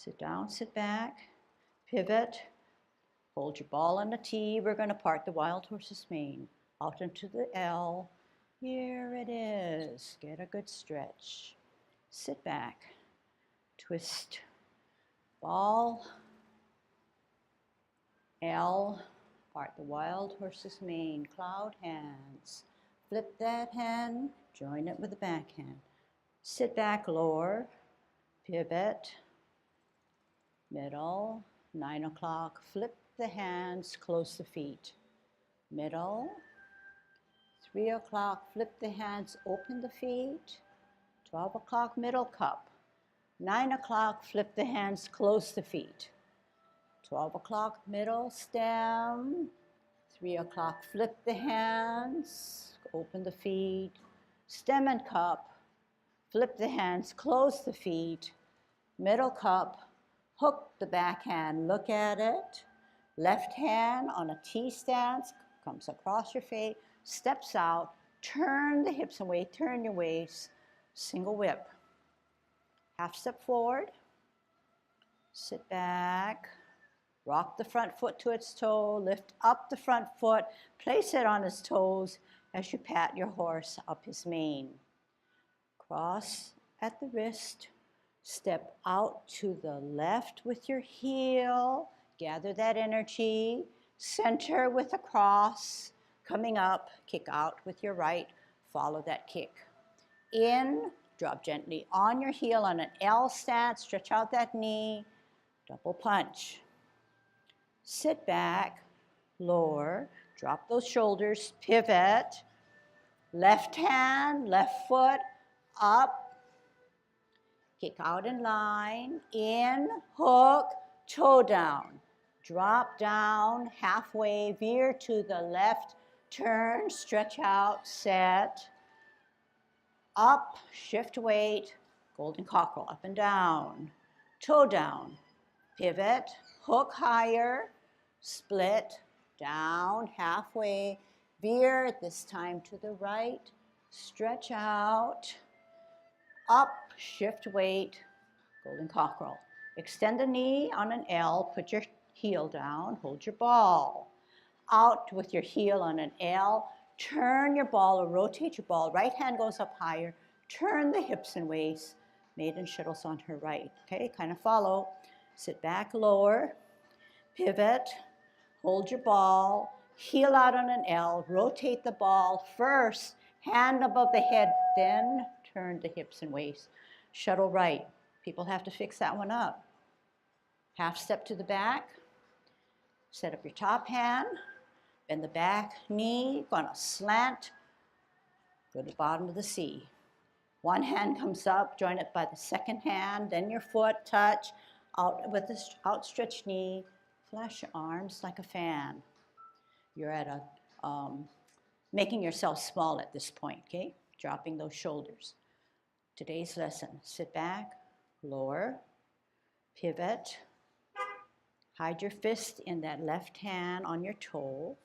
Sit down, sit back, pivot, hold your ball on the T. We're going to part the wild horse's mane out into the L. Here it is. Get a good stretch. Sit back, twist, ball, L, part the wild horse's mane, cloud hands. Flip that hand, join it with the backhand. Sit back, lower, pivot, middle, 9 o'clock, flip the hands, close the feet. Middle, 3 o'clock, flip the hands, open the feet. 12 o'clock, middle cup. 9 o'clock, flip the hands, close the feet. 12 o'clock, middle stem. 3 o'clock, flip the hands, open the feet. Stem and cup, flip the hands, close the feet. Middle cup, hook the backhand, look at it. Left hand on a T stance, comes across your face, steps out, turn the hips away, turn your waist, single whip. Half step forward, sit back, rock the front foot to its toe, lift up the front foot, place it on his toes as you pat your horse up his mane. Cross at the wrist, step out to the left with your heel, gather that energy, center with a cross, coming up, kick out with your right, follow that kick. In, drop gently on your heel on an L stance, stretch out that knee, double punch. Sit back, lower, drop those shoulders, pivot, left hand, left foot, up, kick out in line, in, hook, toe down. Drop down, halfway, veer to the left, turn, stretch out, set. Up, shift weight, golden cockerel, up and down. Toe down, pivot, hook higher, split, down, halfway, veer, this time to the right, stretch out, up, shift weight, golden cockerel. Extend the knee on an L, put your heel down, hold your ball. Out with your heel on an L, turn your ball or rotate your ball, right hand goes up higher, turn the hips and waist, maiden shuttles on her right. Okay, kind of follow. Sit back, lower, pivot, hold your ball, heel out on an L, rotate the ball first, hand above the head, then turn the hips and waist. Shuttle right. People have to fix that one up. Half step to the back, set up your top hand, bend the back knee, gonna slant, go to the bottom of the C. One hand comes up, join it by the second hand, then your foot touch, out with the outstretched knee, flash your arms like a fan. You're at a, making yourself small at this point, okay? Dropping those shoulders. Today's lesson, sit back, lower, pivot, hide your fist in that left hand on your toe,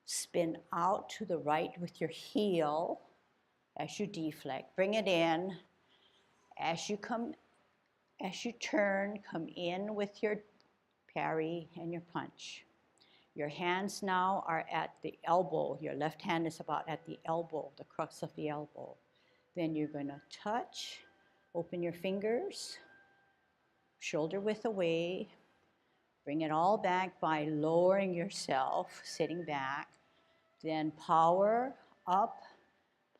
spin out to the right with your heel as you deflect, bring it in, as you turn, come in with your parry and your punch. Your hands now are at the elbow, your left hand is about at the elbow, the crux of the elbow. Then you're going to touch, open your fingers, shoulder width away, bring it all back by lowering yourself, sitting back. Then power up,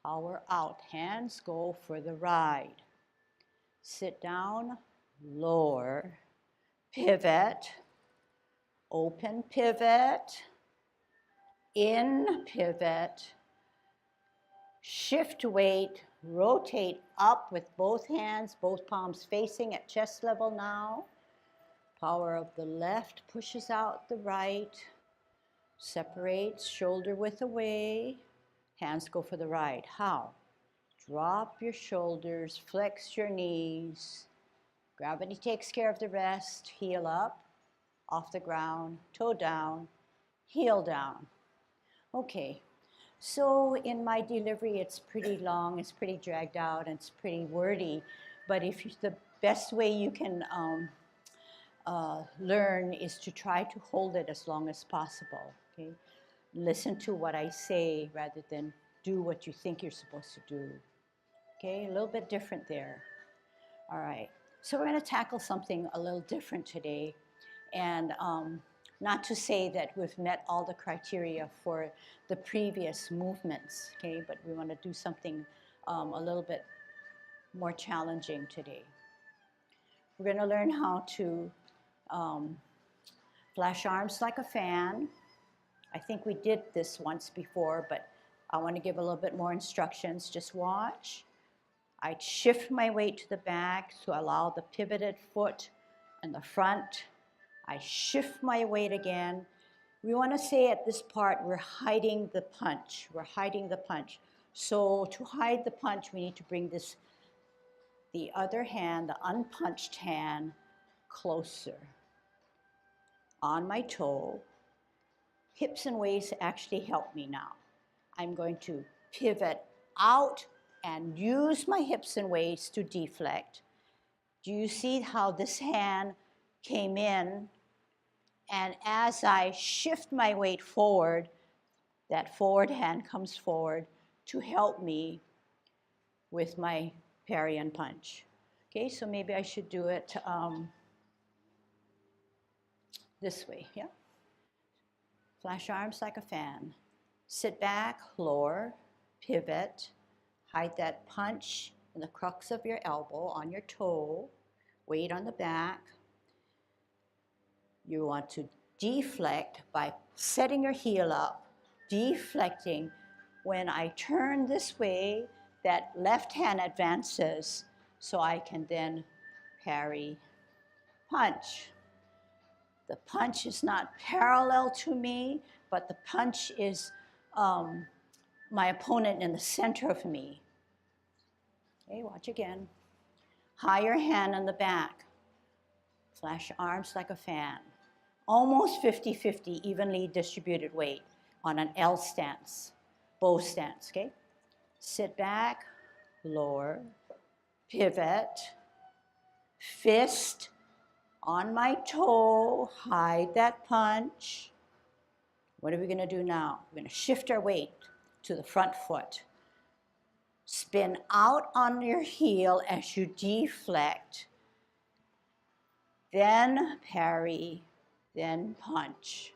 power out. Hands go for the ride. Sit down, lower, pivot, open pivot, in pivot, shift weight, rotate up with both hands, both palms facing at chest level now. Power of the left pushes out the right, separates, shoulder width away, hands go for the right. How? Drop your shoulders, flex your knees. Gravity takes care of the rest. Heel up, off the ground, toe down, heel down. Okay. So in my delivery, it's pretty long, it's pretty dragged out, and it's pretty wordy. But if the best way you can learn is to try to hold it as long as possible, okay? Listen to what I say rather than do what you think you're supposed to do, okay? A little bit different there. All right, so we're going to tackle something a little different today, and not to say that we've met all the criteria for the previous movements, okay, but we want to do something a little bit more challenging today. We're going to learn how to flash arms like a fan. I think we did this once before, but I want to give a little bit more instructions. Just watch. I shift my weight to the back to allow the pivoted foot in the front. I shift my weight again. We want to say at this part, we're hiding the punch. We're hiding the punch. So to hide the punch, we need to bring this, the other hand, the unpunched hand, closer. On my toe. Hips and waist actually help me now. I'm going to pivot out and use my hips and waist to deflect. Do you see how this hand came in? And as I shift my weight forward, that forward hand comes forward to help me with my parry and punch. Okay, so maybe I should do it this way, yeah? Flash arms like a fan. Sit back, lower, pivot, hide that punch in the crux of your elbow on your toe, weight on the back. You want to deflect by setting your heel up, deflecting. When I turn this way, that left hand advances so I can then parry, punch. The punch is not parallel to me, but the punch is my opponent in the center of me. Okay, watch again. Higher hand on the back. Flash arms like a fan. Almost 50-50, evenly distributed weight on an L stance, bow stance, okay? Sit back, lower, pivot, fist on my toe, hide that punch. What are we gonna do now? We're gonna shift our weight to the front foot. Spin out on your heel as you deflect. Then parry, then punch.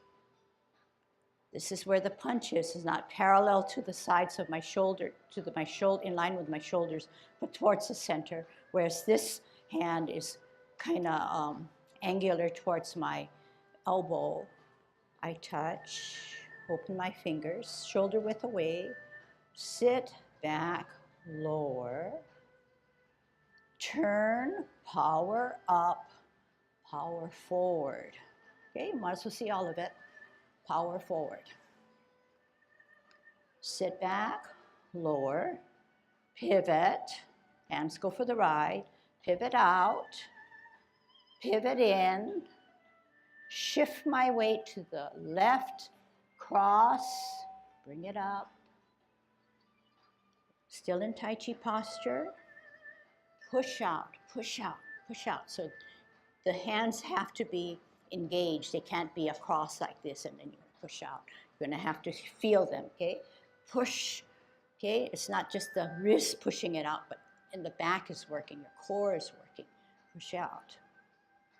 This is where the punch is not parallel to the sides of my shoulder, my shoulder, in line with my shoulders, but towards the center, whereas this hand is kind of angular towards my elbow. I touch, open my fingers, shoulder width away, sit back, lower, turn, power up, power forward. Okay, you might as well see all of it. Power forward. Sit back, lower, pivot, hands go for the right, pivot out, pivot in, shift my weight to the left, cross, bring it up. Still in Tai Chi posture. Push out, push out, push out. So the hands have to be engaged. They can't be across like this and then you push out. You're gonna have to feel them, okay? Push, okay? It's not just the wrist pushing it out, but in the back is working, your core is working. Push out.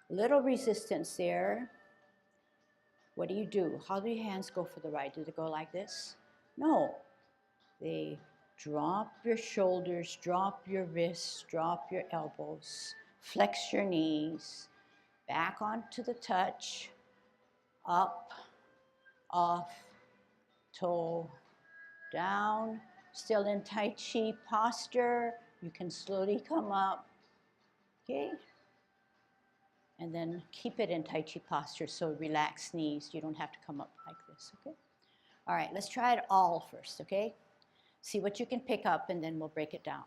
Little resistance there. What do? How do your hands go for the right? Do they go like this? No. They drop your shoulders, drop your wrists, drop your elbows, flex your knees, back onto the touch, up, off, toe, down, still in Tai Chi posture. You can slowly come up, okay? And then keep it in Tai Chi posture, so relax knees. You don't have to come up like this, okay? All right, let's try it all first, okay? See what you can pick up and then we'll break it down.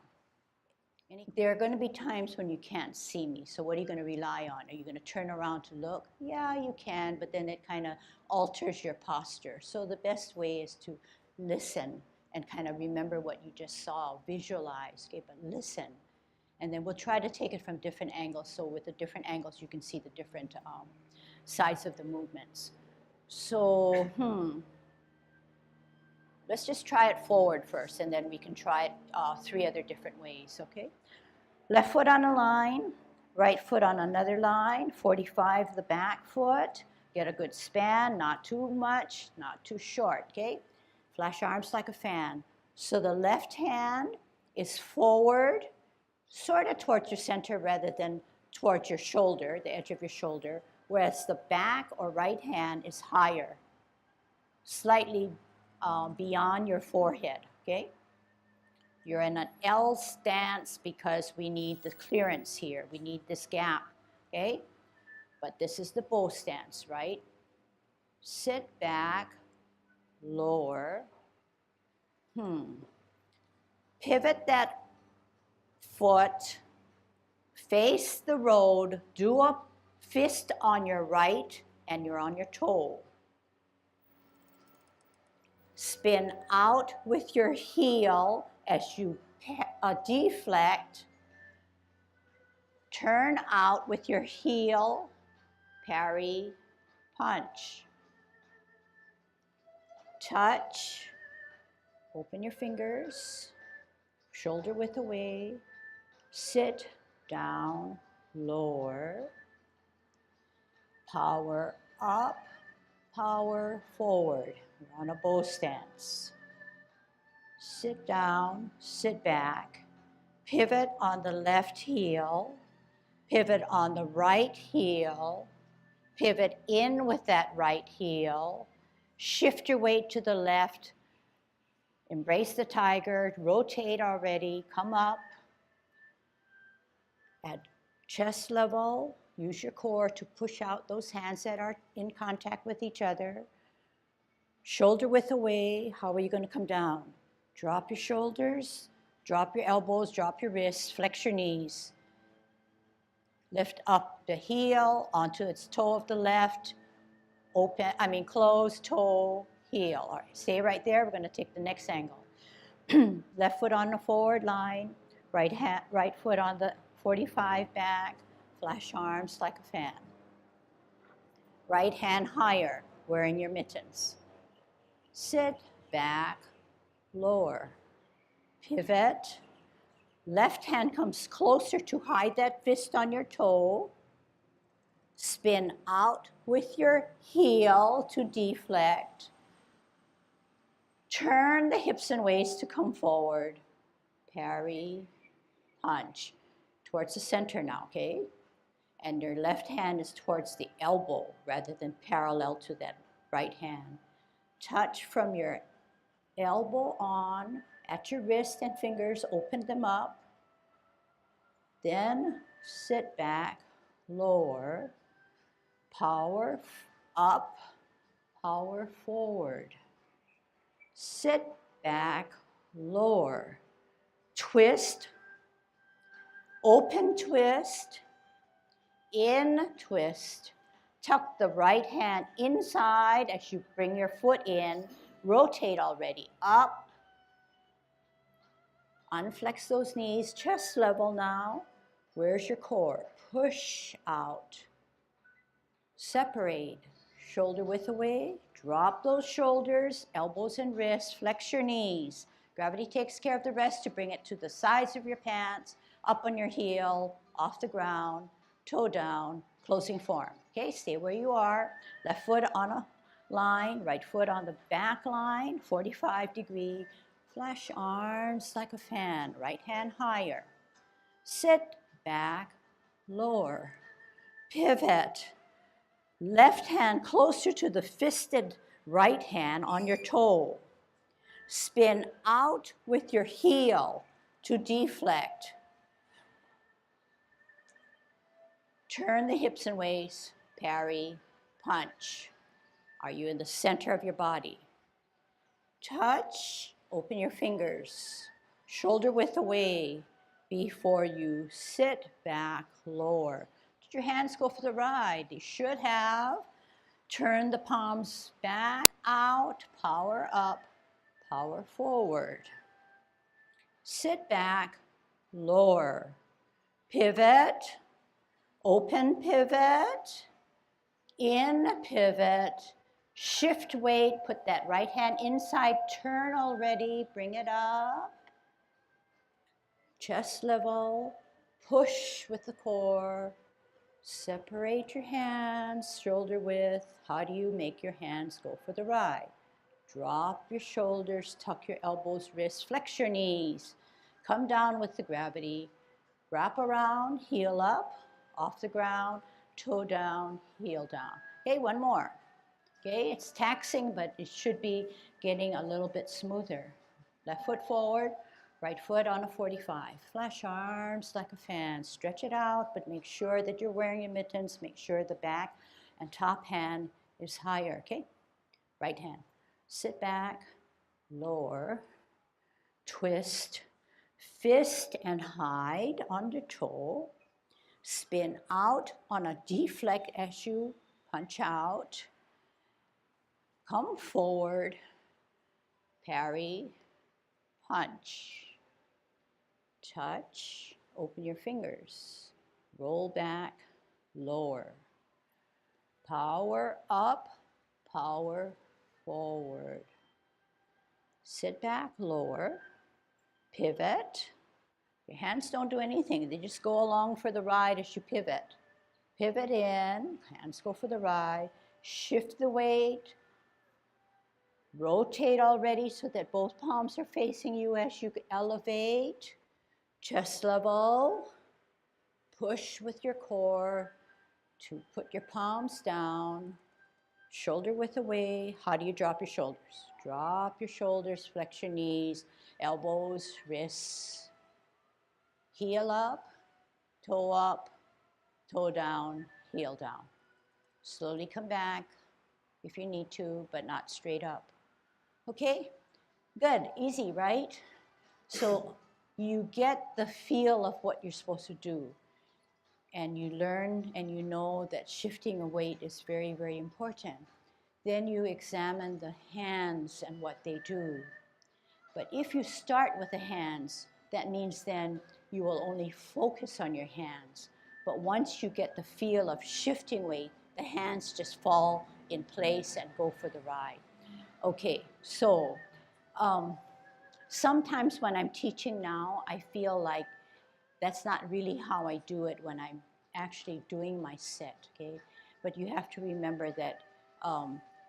There are going to be times when you can't see me, so what are you going to rely on? Are you going to turn around to look? Yeah, you can, but then it kind of alters your posture. So the best way is to listen and kind of remember what you just saw, visualize, okay, but listen. And then we'll try to take it from different angles. So with the different angles, you can see the different sides of the movements. So, let's just try it forward first, and then we can try it 3 other different ways, okay? Left foot on a line, right foot on another line, 45 the back foot. Get a good span, not too much, not too short, okay? Flash arms like a fan. So the left hand is forward, sort of towards your center rather than towards your shoulder, the edge of your shoulder, whereas the back or right hand is higher, slightly beyond your forehead, okay? You're in an L stance because we need the clearance here. We need this gap, okay? But this is the bow stance, right? Sit back, lower. Pivot that foot, face the road, do a fist on your right, and you're on your toe. Spin out with your heel as you deflect. Turn out with your heel, parry, punch. Touch, open your fingers, shoulder width away, sit down, lower, power up, power forward. We're on a bow stance. Sit down, sit back, pivot on the left heel, pivot on the right heel, pivot in with that right heel, shift your weight to the left, embrace the tiger, rotate already, come up at chest level, use your core to push out those hands that are in contact with each other. Shoulder width away, how are you going to come down? Drop your shoulders, drop your elbows, drop your wrists, flex your knees. Lift up the heel onto its toe of the left, close toe, heel. All right, stay right there. We're going to take the next angle. Left foot on the forward line, right foot on the 45 back, flash arms like a fan. Right hand higher, wearing your mittens. Sit back, lower, pivot. Left hand comes closer to hide that fist on your toe. Spin out with your heel to deflect. Turn the hips and waist to come forward. Parry, punch. Towards the center now, okay? And your left hand is towards the elbow rather than parallel to that right hand. Touch from your elbow on at your wrist and fingers, open them up. Then sit back, lower, power up, power forward. Sit back, lower, twist, open twist, in twist. Tuck the right hand inside as you bring your foot in. Rotate already, up. Unflex those knees, chest level now. Where's your core? Push out. Separate, shoulder width away. Drop those shoulders, elbows and wrists, flex your knees. Gravity takes care of the rest to bring it to the sides of your pants, up on your heel, off the ground, toe down, closing form. Okay, stay where you are. Left foot on a line, right foot on the back line, 45-degree. Flash arms like a fan, right hand higher. Sit back, lower, pivot. Left hand closer to the fisted right hand on your toe. Spin out with your heel to deflect. Turn the hips and waist, parry, punch. Are you in the center of your body? Touch, open your fingers, shoulder width away before you sit back, lower. Did your hands go for the ride? They should have. Turn the palms back out, power up, power forward. Sit back, lower. pivot, open pivot, in pivot, shift weight, put that right hand inside, turn already, bring it up, chest level, push with the core, separate your hands, shoulder width. How do you make your hands go for the ride? Drop your shoulders, tuck your elbows, wrists, flex your knees. Come down with the gravity. Wrap around, heel up, off the ground, toe down, heel down. Okay, one more. Okay, it's taxing, but it should be getting a little bit smoother. Left foot forward, right foot on a 45. Flash arms like a fan. Stretch it out, but make sure that you're wearing your mittens. Make sure the back and top hand is higher, okay? Right hand. Sit back, lower, twist, fist and hide on the toe. Spin out on a deflect as you punch out. Come forward, parry, punch, touch, open your fingers, roll back, lower, power up, power forward, sit back, lower, pivot. Your hands don't do anything, they just go along for the ride as you pivot. Pivot in, hands go for the ride, shift the weight, rotate already so that both palms are facing you as you elevate, chest level, push with your core to put your palms down, shoulder width away. How do you drop your shoulders? Drop your shoulders, flex your knees, elbows, wrists, heel up, toe down, heel down. Slowly come back if you need to, but not straight up. Okay, good, easy, right? So you get the feel of what you're supposed to do, and you learn and you know that shifting a weight is very, very important. Then you examine the hands and what they do. But if you start with the hands, that means then you will only focus on your hands. But once you get the feel of shifting weight, the hands just fall in place and go for the ride. Okay, so sometimes when I'm teaching now, I feel like that's not really how I do it when I'm actually doing my set, okay? But you have to remember that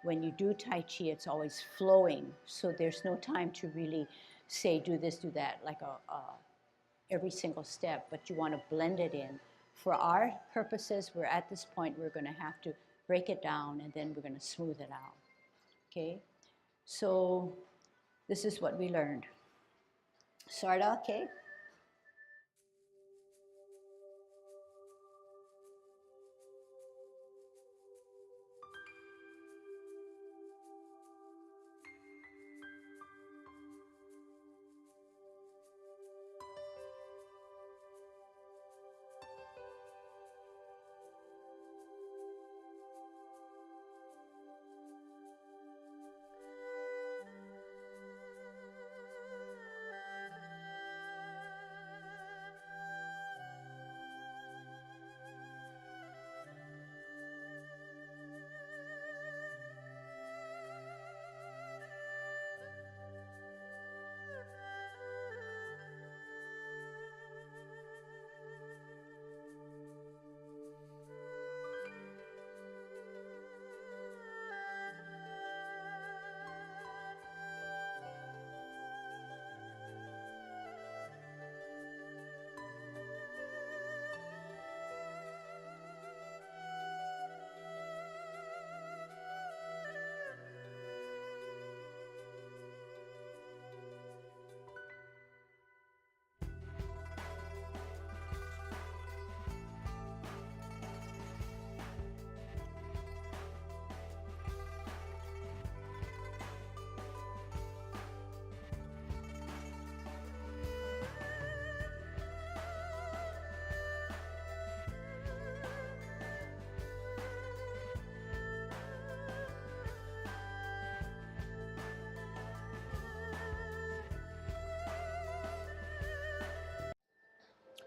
when you do Tai Chi, it's always flowing, so there's no time to really say, do this, do that, like every single step, but you want to blend it in. For our purposes, we're at this point, we're going to have to break it down, and then we're going to smooth it out, okay? So this is what we learned. Sorta, okay?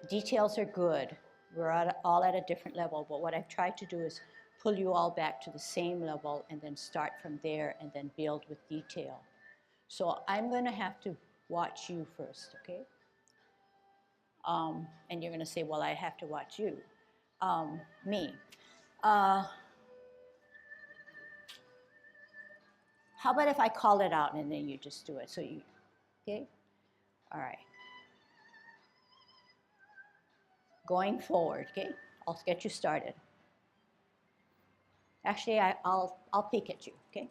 Details are good. We're all at a different level, but what I've tried to do is pull you all back to the same level and then start from there and then build with detail. So I'm going to have to watch you first, okay? And you're going to say, well, I have to watch you. Me. How about if I call it out and then you just do it? So you, okay? All right. Going forward, okay? I'll get you started. Actually, I'll peek at you, okay?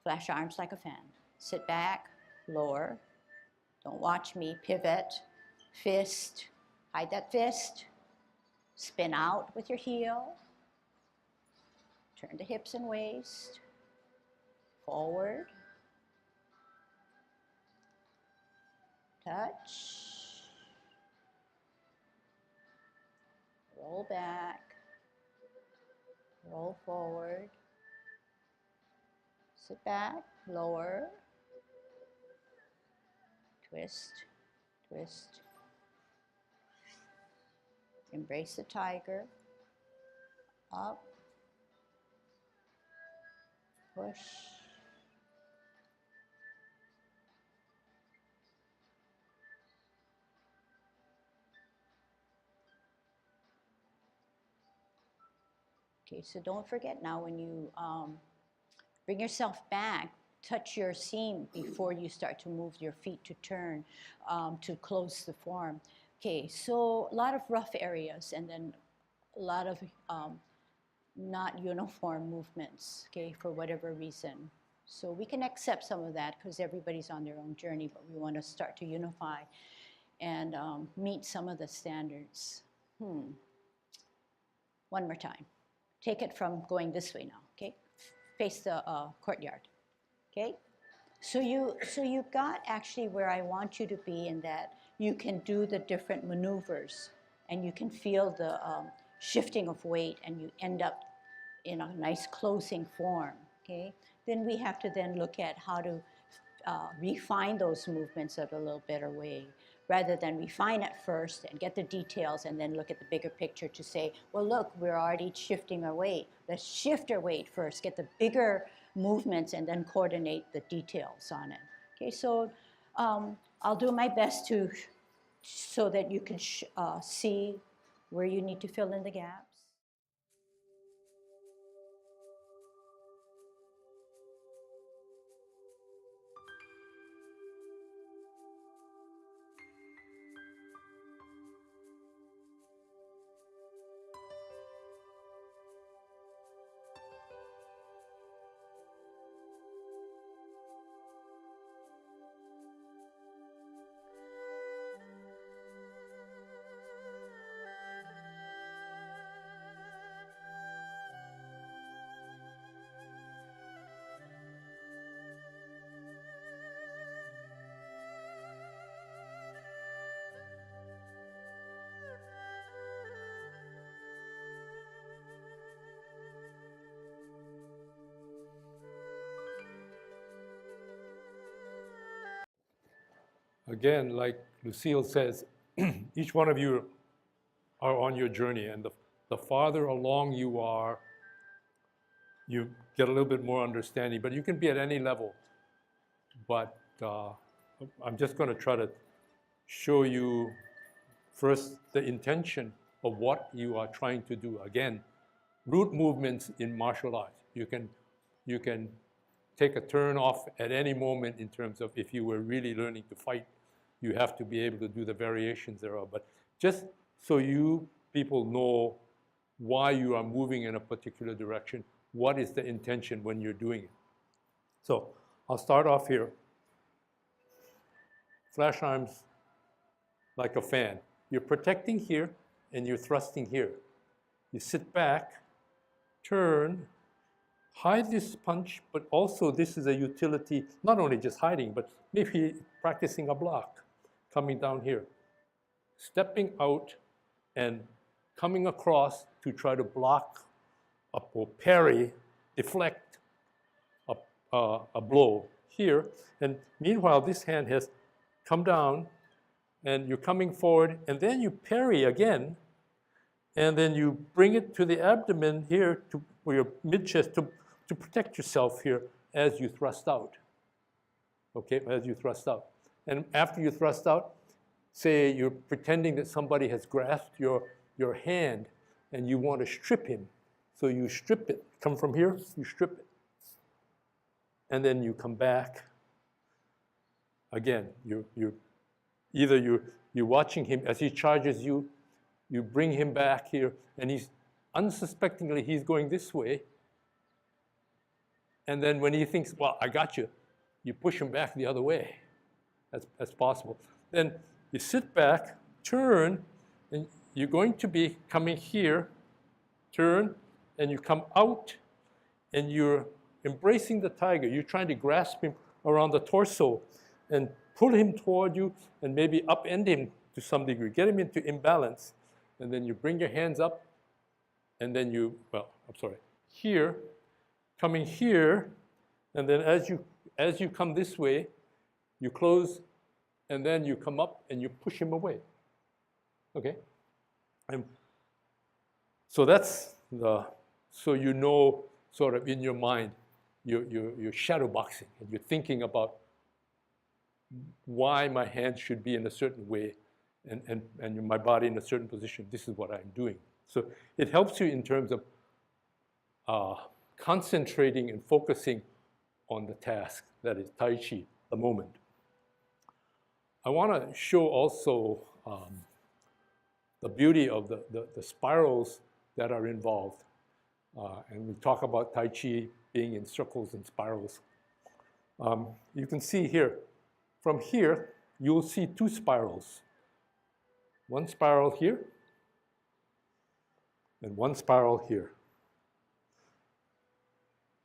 Flash arms like a fan. Sit back, lower. Don't watch me. Pivot, fist, hide that fist. Spin out with your heel. Turn the hips and waist. Forward. Touch. Roll back. Roll forward. Sit back, lower. Twist, twist. Embrace the tiger. Up. Push. Okay, so don't forget now when you bring yourself back, touch your seam before you start to move your feet to turn to close the form. Okay, so a lot of rough areas and then a lot of not uniform movements, okay, for whatever reason. So we can accept some of that because everybody's on their own journey, but we want to start to unify and meet some of the standards. One more time. Take it from going this way now, okay? Face the courtyard, okay? So you got actually where I want you to be in that you can do the different maneuvers and you can feel the shifting of weight and you end up in a nice closing form, okay? Then we have to then look at how to refine those movements in a little better way, rather than refine it first and get the details and then look at the bigger picture to say, well, look, we're already shifting our weight. Let's shift our weight first, get the bigger movements and then coordinate the details on it. Okay, so I'll do my best to so that you can see where you need to fill in the gaps. Again, like Lucille says, each one of you are on your journey, and the farther along you are, you get a little bit more understanding, but you can be at any level. But I'm just going to try to show you first the intention of what you are trying to do. Again, root movements in martial arts. You can take a turn off at any moment in terms of if you were really learning to fight, you have to be able to do the variations thereof. But just so you people know why you are moving in a particular direction, what is the intention when you're doing it. So I'll start off here. Flash arms like a fan. You're protecting here and you're thrusting here. You sit back, turn, hide this punch, but also this is a utility, not only just hiding, but maybe practicing a block, coming down here, stepping out and coming across to try to block or parry, deflect a blow here. And meanwhile, this hand has come down and you're coming forward, and then you parry again, and then you bring it to the abdomen here, or your mid-chest, to protect yourself here as you thrust out. Okay, as you thrust out. And after you thrust out, say you're pretending that somebody has grasped your hand and you want to strip him. So you strip it, come from here, you strip it. And then you come back. Again, you're watching him as he charges you, you bring him back here, and he's unsuspectingly, he's going this way. And then when he thinks, well, I got you, you push him back the other way as possible. Then you sit back, turn, and you're going to be coming here, turn, and you come out, and you're embracing the tiger. You're trying to grasp him around the torso and pull him toward you and maybe upend him to some degree, get him into imbalance. And then you bring your hands up, and then here, coming here, and then as you come this way, you close, and then you come up and you push him away. Okay? And so that's so you know sort of in your mind, you're shadow boxing, and you're thinking about why my hands should be in a certain way and my body in a certain position. This is what I'm doing. So it helps you in terms of concentrating and focusing on the task, that is Tai Chi, the moment. I want to show also the beauty of the spirals that are involved. And we talk about Tai Chi being in circles and spirals. You can see here, from here, you'll see two spirals. One spiral here, and one spiral here.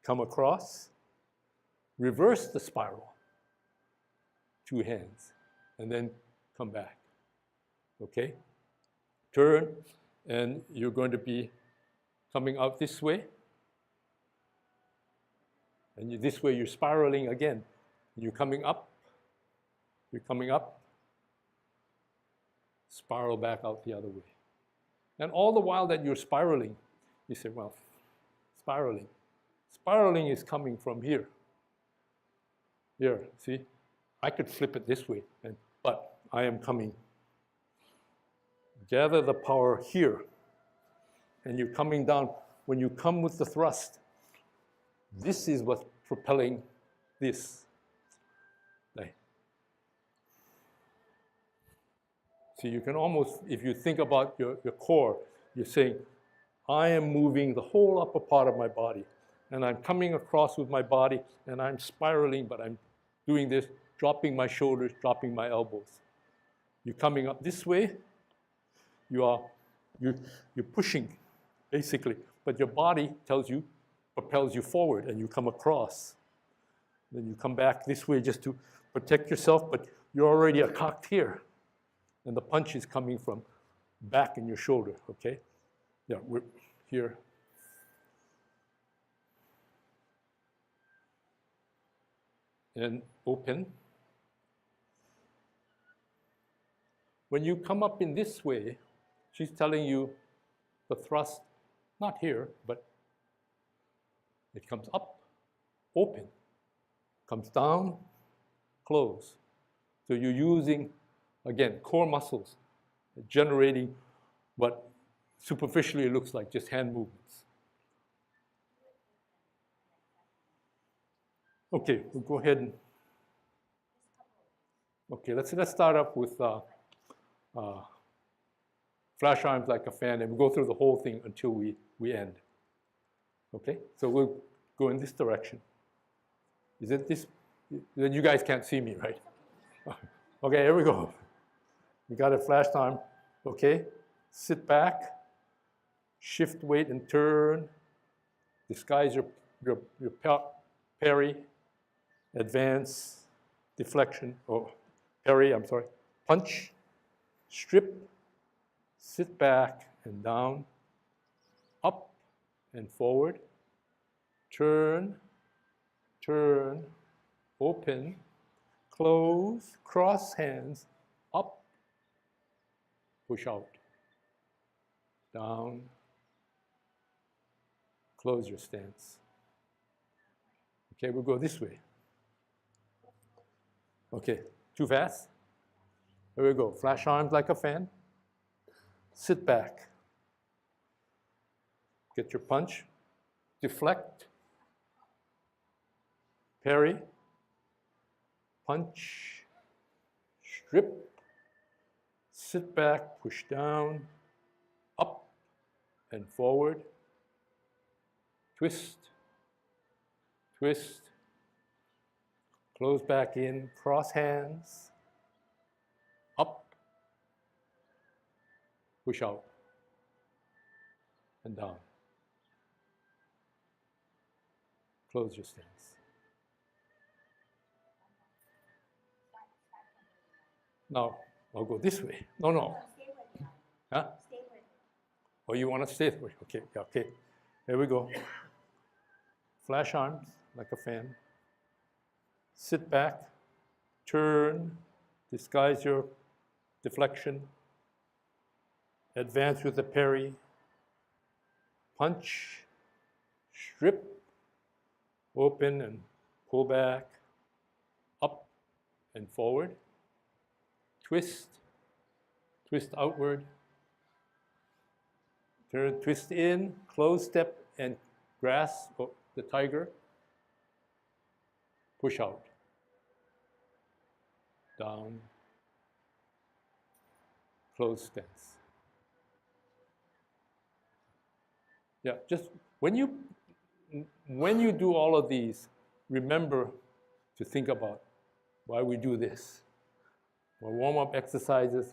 Come across, reverse the spiral, two hands, and then come back. Okay? Turn, and you're going to be coming out this way. And this way you're spiraling again. You're coming up, spiral back out the other way. And all the while that you're spiraling, you say, well, spiraling. Spiraling is coming from here. Here, see? I could flip it this way, but I am coming. Gather the power here, and you're coming down. When you come with the thrust, this is what's propelling this. So you can almost, if you think about your core, you're saying, I am moving the whole upper part of my body, and I'm coming across with my body, and I'm spiraling, but I'm doing this, dropping my shoulders, dropping my elbows. You're coming up this way, you're pushing, basically, but your body propels you forward, and you come across. Then you come back this way just to protect yourself, but you're already cocked here. And the punch is coming from back in your shoulder, okay? Yeah, we're here. And open. When you come up in this way, she's telling you the thrust, not here, but it comes up, open, comes down, close. So you're using, again, core muscles, generating what superficially looks like just hand movements. Okay, we'll go ahead and, okay, let's start up with flash arms like a fan, and we'll go through the whole thing until we end. Okay, so we'll go in this direction. Is it this? Then you guys can't see me, right? Okay, here we go. We got a flash arm. Okay, sit back, shift weight and turn. Disguise your parry, advance, deflection, or parry, I'm sorry. Punch, strip, sit back and down, up and forward, turn, open, close, cross hands, up push out, down, close your stance. Okay, we'll go this way. Okay, too fast? Here we go. Flash arms like a fan. Sit back. Get your punch. Deflect. Parry. Punch. Strip. Sit back, push down, up and forward. Twist. Twist. Close back in, cross hands, up, push out, and down. Close your stance. Now, I'll go this way. No, no. Huh? Oh, you want to stay this way? Okay, okay. Here we go. Flash arms like a fan. Sit back, turn, disguise your deflection, advance with the parry, punch, strip, open and pull back, up and forward, twist, twist outward, turn, twist in, close step and grasp the tiger, push out. Down, close stance. Yeah, just when you do all of these, remember to think about why we do this. For warm-up exercises,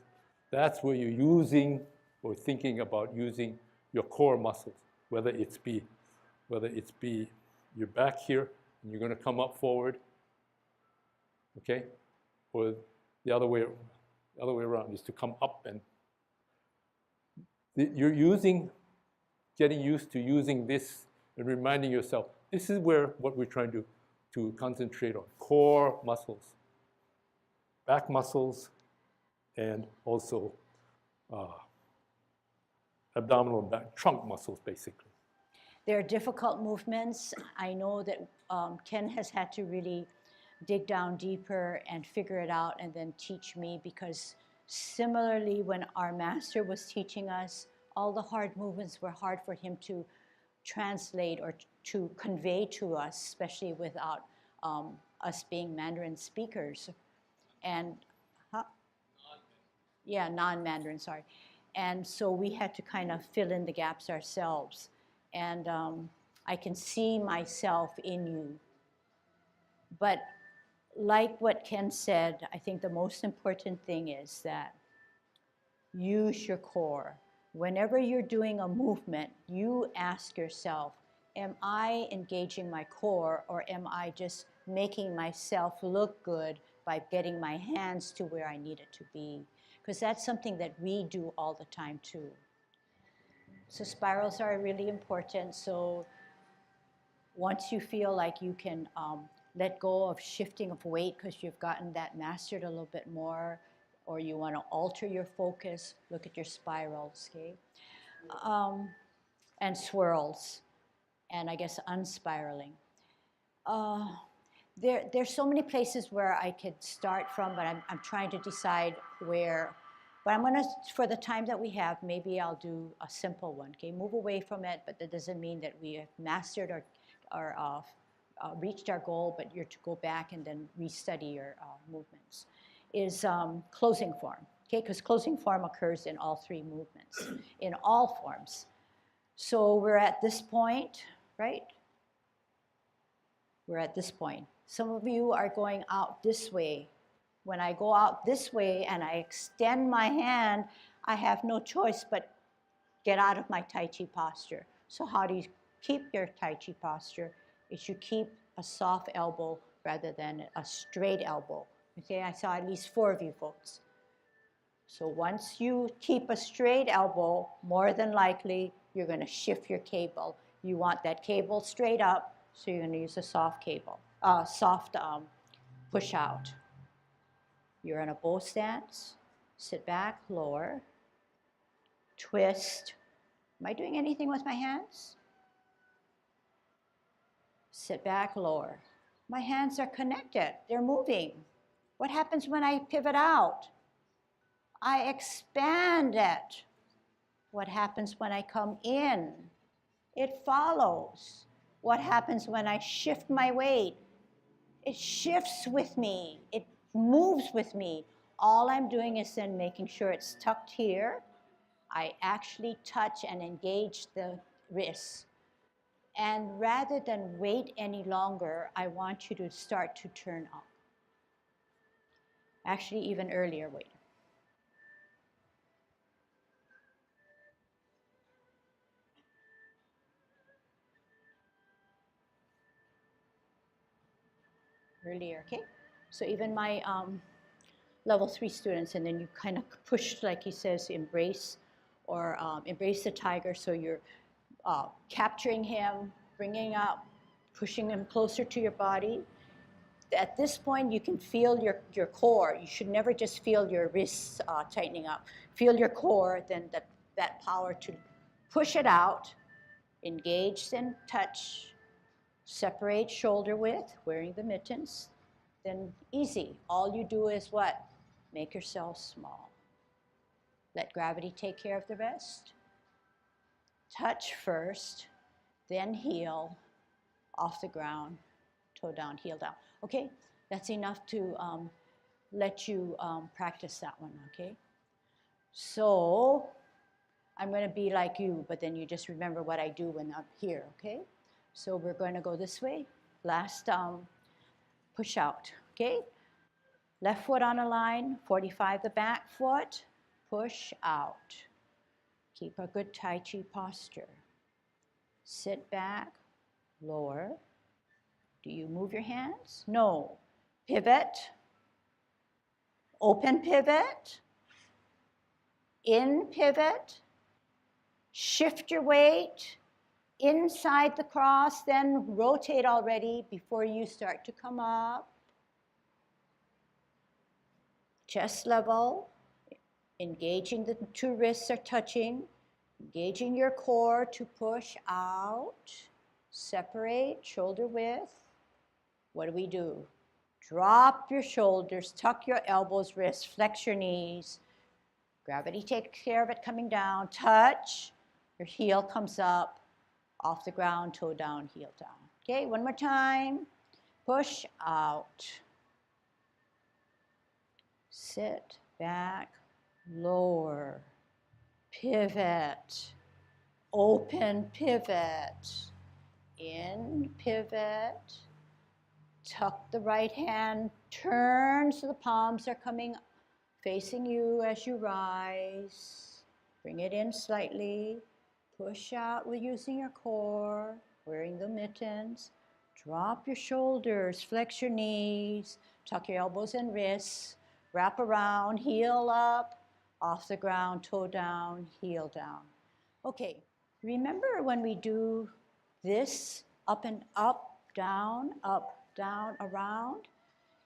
that's where you're using or thinking about using your core muscles, whether it's be your back here and you're going to come up forward, okay? Or the other way around is to come up, and you're getting used to using this and reminding yourself, this is what we're trying to concentrate on, core muscles, back muscles, and also abdominal and back, trunk muscles, basically. They're difficult movements. I know that Ken has had to really dig down deeper and figure it out and then teach me, because similarly when our master was teaching us, all the hard movements were hard for him to translate or to convey to us, especially without us being Mandarin speakers. And, non-Mandarin, sorry. And so we had to kind of fill in the gaps ourselves. And I can see myself in you. But like what Ken said, I think the most important thing is that use your core. Whenever you're doing a movement, you ask yourself, am I engaging my core, or am I just making myself look good by getting my hands to where I need it to be? Because that's something that we do all the time too. So spirals are really important. So once you feel like you can let go of shifting of weight because you've gotten that mastered a little bit more, or you want to alter your focus, look at your spirals, okay? And swirls, and I guess unspiraling. There's so many places where I could start from, but I'm trying to decide where. But I'm gonna, for the time that we have, maybe I'll do a simple one, okay? Move away from it, but that doesn't mean that we have mastered or reached our goal, but you're to go back and then restudy your movements, is closing form, okay? Because closing form occurs in all three movements, in all forms. So we're at this point, right? We're at this point. Some of you are going out this way. When I go out this way and I extend my hand, I have no choice but get out of my Tai Chi posture. So how do you keep your Tai Chi posture? Is you keep a soft elbow rather than a straight elbow. Okay, I saw at least 4 of you folks. So once you keep a straight elbow, more than likely, you're going to shift your cable. You want that cable straight up, so you're going to use a soft cable, push out. You're in a bow stance, sit back, lower, twist. Am I doing anything with my hands? Sit back, lower. My hands are connected, they're moving. What happens when I pivot out? I expand it. What happens when I come in? It follows. What happens when I shift my weight? It shifts with me. It moves with me. All I'm doing is then making sure it's tucked here. I actually touch and engage the wrists. And rather than wait any longer, I want you to start to turn up. Actually, even earlier, wait. Earlier, okay? So even my level 3 students, and then you kind of push, like he says, embrace, or embrace the tiger, so you're capturing him, bringing up, pushing him closer to your body. At this point, you can feel your core. You should never just feel your wrists tightening up. Feel your core, then that power to push it out, engage and touch, separate shoulder width, wearing the mittens, then easy. All you do is what? Make yourself small. Let gravity take care of the rest. Touch first, then heel, off the ground, toe down, heel down. Okay, that's enough to let you practice that one, okay? So I'm going to be like you, but then you just remember what I do when I'm here, okay? So we're going to go this way. Last push out, okay? Left foot on a line, 45 the back foot, push out. Keep a good Tai Chi posture. Sit back, lower. Do you move your hands? No. Pivot, open pivot, in pivot, shift your weight inside the cross, then rotate already before you start to come up. Chest level, engaging the two wrists are touching, engaging your core to push out, separate, shoulder width. What do? Drop your shoulders, tuck your elbows, wrists, flex your knees. Gravity takes care of it coming down. Touch, your heel comes up, off the ground, toe down, heel down. Okay, one more time. Push out. Sit back, lower, pivot, open pivot, in pivot, tuck the right hand, turn so the palms are coming, facing you as you rise. Bring it in slightly, push out with using your core, wearing the mittens. Drop your shoulders, flex your knees, tuck your elbows and wrists, wrap around, heel up, off the ground, toe down, heel down. Okay, remember when we do this up and up, down, around?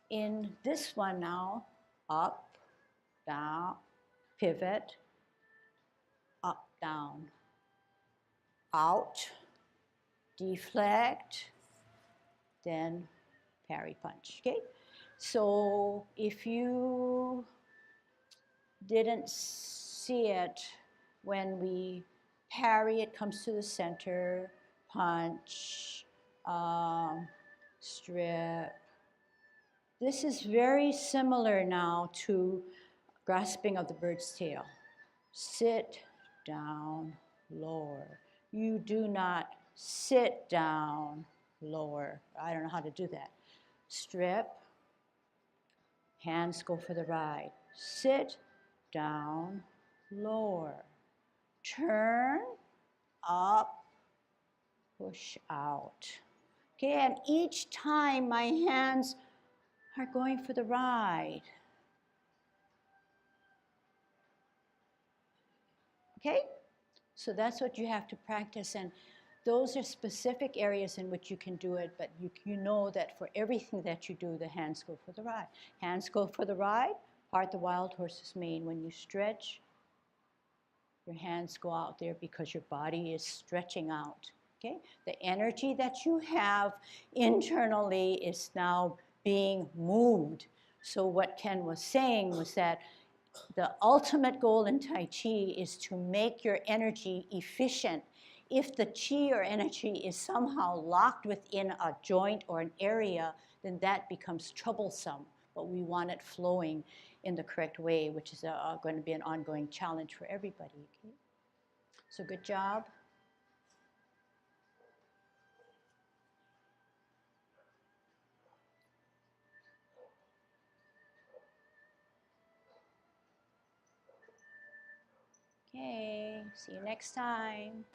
In this one now, up, down, pivot, up, down, out, deflect, then parry punch, okay? So if you didn't see it, when we parry, it comes to the center, punch, strip. This is very similar now to grasping of the bird's tail. Sit down, lower. You do not sit down, lower. I don't know how to do that. Strip, hands go for the ride. Sit down, lower. Turn, up, push out. Okay, and each time my hands are going for the ride. Okay? So that's what you have to practice, and those are specific areas in which you can do it, but you know that for everything that you do, the hands go for the ride. Hands go for the ride, part the wild horse's mane. When you stretch, Your hands go out there because your body is stretching out. Okay? The energy that you have internally is now being moved. So what Ken was saying was that the ultimate goal in Tai Chi is to make your energy efficient. If the chi or energy is somehow locked within a joint or an area, then that becomes troublesome. But we want it flowing in the correct way, which is going to be an ongoing challenge for everybody. Okay? So good job. Okay, see you next time.